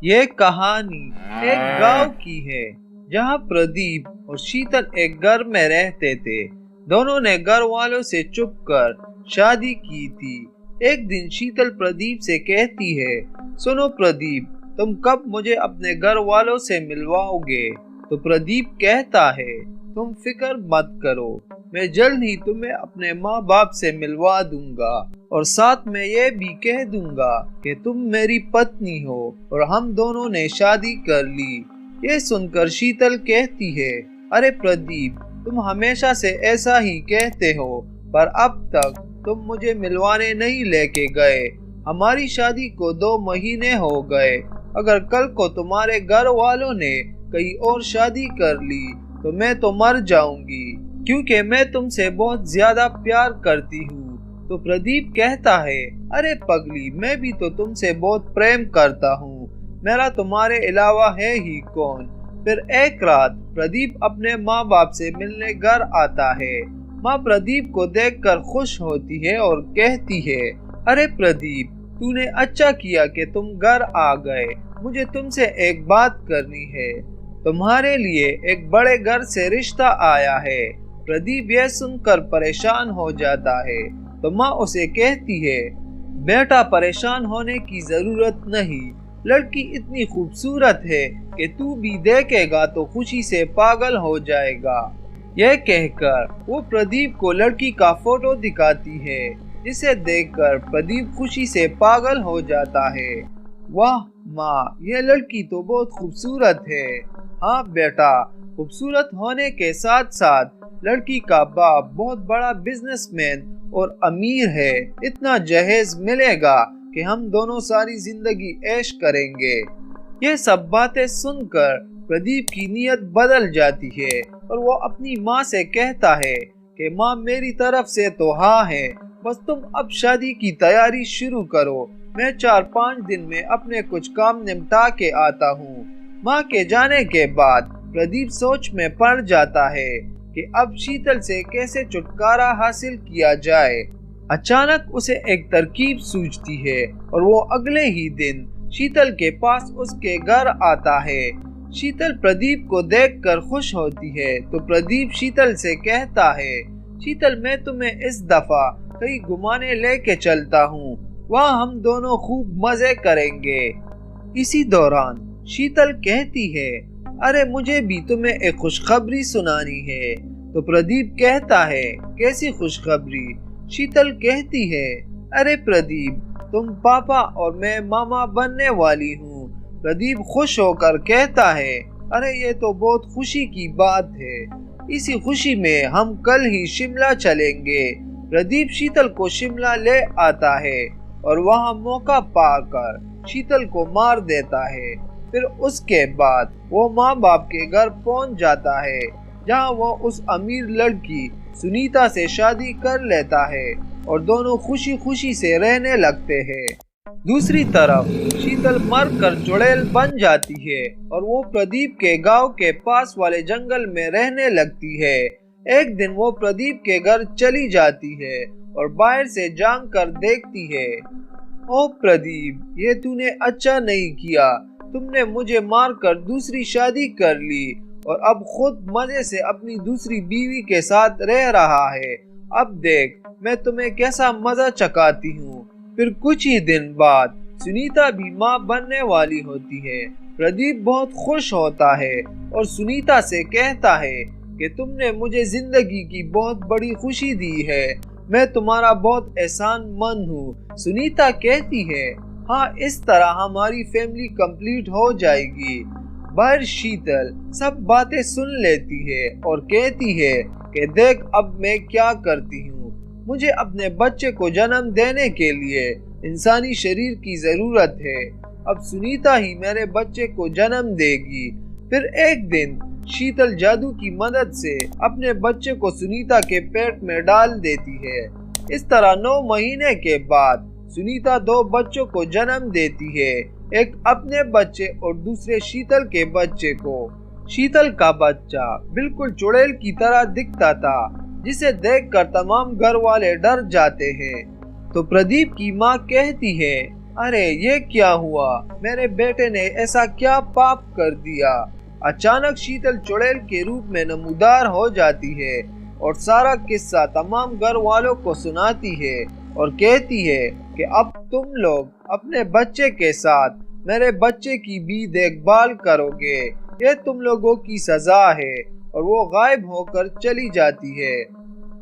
ये कहानी एक गांव की है जहां प्रदीप और शीतल एक घर में रहते थे। दोनों ने घर वालों से छुपकर शादी की थी। एक दिन शीतल प्रदीप से कहती है, सुनो प्रदीप, तुम कब मुझे अपने घर वालों से मिलवाओगे? तो प्रदीप कहता है, तुम फिक्र मत करो, मैं जल्द ही तुम्हें अपने माँ बाप से मिलवा दूंगा और साथ में ये भी कह दूंगा कि तुम मेरी पत्नी हो और हम दोनों ने शादी कर ली। ये सुनकर शीतल कहती है, अरे प्रदीप, तुम हमेशा से ऐसा ही कहते हो, पर अब तक तुम मुझे मिलवाने नहीं लेके गए। हमारी शादी को 2 महीने हो गए। अगर कल को तुम्हारे घर वालों ने कहीं और शादी कर ली तो मैं तो मर जाऊंगी, क्योंकि मैं तुमसे बहुत ज्यादा प्यार करती हूँ। तो प्रदीप कहता है, अरे पगली, मैं भी तो तुमसे बहुत प्रेम करता हूँ, मेरा तुम्हारे अलावा है ही कौन। फिर एक रात प्रदीप अपने माँ बाप से मिलने घर आता है। माँ प्रदीप को देखकर खुश होती है और कहती है, अरे प्रदीप, तूने अच्छा किया कि तुम घर आ गए। मुझे तुमसे एक बात करनी है। तुम्हारे लिए एक बड़े घर से रिश्ता आया है। प्रदीप यह सुनकर परेशान हो जाता है। तो माँ उसे कहती है, बेटा, परेशान होने की जरूरत नहीं, लड़की इतनी खूबसूरत है कि तू भी देखेगा तो खुशी से पागल हो जाएगा। यह कहकर वो प्रदीप को लड़की का फोटो दिखाती है, जिसे देखकर प्रदीप खुशी से पागल हो जाता है। वाह माँ, यह लड़की तो बहुत खूबसूरत है। हाँ बेटा, खूबसूरत होने के साथ साथ लड़की का बाप बहुत बड़ा बिजनेसमैन और अमीर है। इतना जहेज मिलेगा कि हम दोनों सारी जिंदगी ऐश करेंगे। ये सब बातें सुनकर प्रदीप की नीयत बदल जाती है और वो अपनी माँ से कहता है कि माँ, मेरी तरफ से तो हाँ है, बस तुम अब शादी की तैयारी शुरू करो। मैं 4-5 दिन में अपने कुछ काम निपटा के आता हूँ। माँ के जाने के बाद प्रदीप सोच में पड़ जाता है कि अब शीतल से कैसे छुटकारा हासिल किया जाए। अचानक उसे एक तरकीब सूझती है और वो अगले ही दिन शीतल के पास उसके घर आता है। शीतल प्रदीप को देखकर खुश होती है तो प्रदीप शीतल से कहता है, शीतल, मैं तुम्हें इस दफा कहीं घुमाने लेके चलता हूँ, वहाँ हम दोनों खूब मजे करेंगे। इसी दौरान शीतल कहती है, अरे मुझे भी तुम्हें एक खुशखबरी सुनानी है। तो प्रदीप कहता है, कैसी खुशखबरी? शीतल कहती है, अरे प्रदीप, तुम पापा और मैं मामा बनने वाली हूँ। प्रदीप खुश होकर कहता है, अरे ये तो बहुत खुशी की बात है। इसी खुशी में हम कल ही शिमला चलेंगे। प्रदीप शीतल को शिमला ले आता है और वहाँ मौका पाकर शीतल को मार देता है। फिर उसके बाद वो माँ बाप के घर पहुँच जाता है, जहाँ वो उस अमीर लड़की सुनीता से शादी कर लेता है और दोनों खुशी खुशी से रहने लगते हैं। दूसरी तरफ शीतल मर कर चुड़ैल बन जाती है और वो प्रदीप के गांव के पास वाले जंगल में रहने लगती है। एक दिन वो प्रदीप के घर चली जाती है और बाहर से झांक कर देखती है, ओ प्रदीप, ये तूने अच्छा नहीं किया। तुमने मुझे मारकर दूसरी शादी कर ली और अब खुद मजे से अपनी दूसरी बीवी के साथ रह रहा है। अब देख मैं तुम्हें कैसा मजा चखाती हूँ। फिर कुछ ही दिन बाद सुनीता भी माँ बनने वाली होती है। प्रदीप बहुत खुश होता है और सुनीता से कहता है कि तुमने मुझे जिंदगी की बहुत बड़ी खुशी दी है, मैं तुम्हारा बहुत एहसानमंद हूँ। सुनीता कहती है, हाँ, इस तरह हमारी फैमिली कंप्लीट हो जाएगी। पर शीतल सब बातें सुन लेती है और कहती है कि देख अब मैं क्या करती हूँ। मुझे अपने बच्चे को जन्म देने के लिए इंसानी शरीर की जरूरत है। अब सुनीता ही मेरे बच्चे को जन्म देगी। फिर एक दिन शीतल जादू की मदद से अपने बच्चे को सुनीता के पेट में डाल देती है। इस तरह 9 महीने के बाद सुनीता 2 बच्चों को जन्म देती है, एक अपने बच्चे और दूसरे शीतल के बच्चे को। शीतल का बच्चा बिल्कुल चुड़ैल की तरह दिखता था, जिसे देखकर तमाम घर वाले डर जाते हैं। तो प्रदीप की माँ कहती है, अरे ये क्या हुआ, मेरे बेटे ने ऐसा क्या पाप कर दिया। अचानक शीतल चुड़ैल के रूप में नमूदार हो जाती है और सारा किस्सा तमाम घर वालों को सुनाती है और कहती है कि अब तुम लोग अपने बच्चे के साथ मेरे बच्चे की भी देखभाल करोगे, ये तुम लोगों की सजा है। और वो गायब होकर चली जाती है।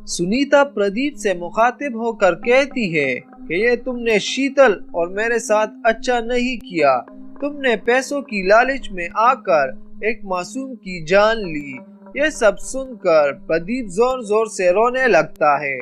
सुनीता प्रदीप से मुखातिब होकर कहती है कि ये तुमने शीतल और मेरे साथ अच्छा नहीं किया। तुमने पैसों की लालच में आकर एक मासूम की जान ली। ये सब सुनकर प्रदीप जोर जोर से रोने लगता है।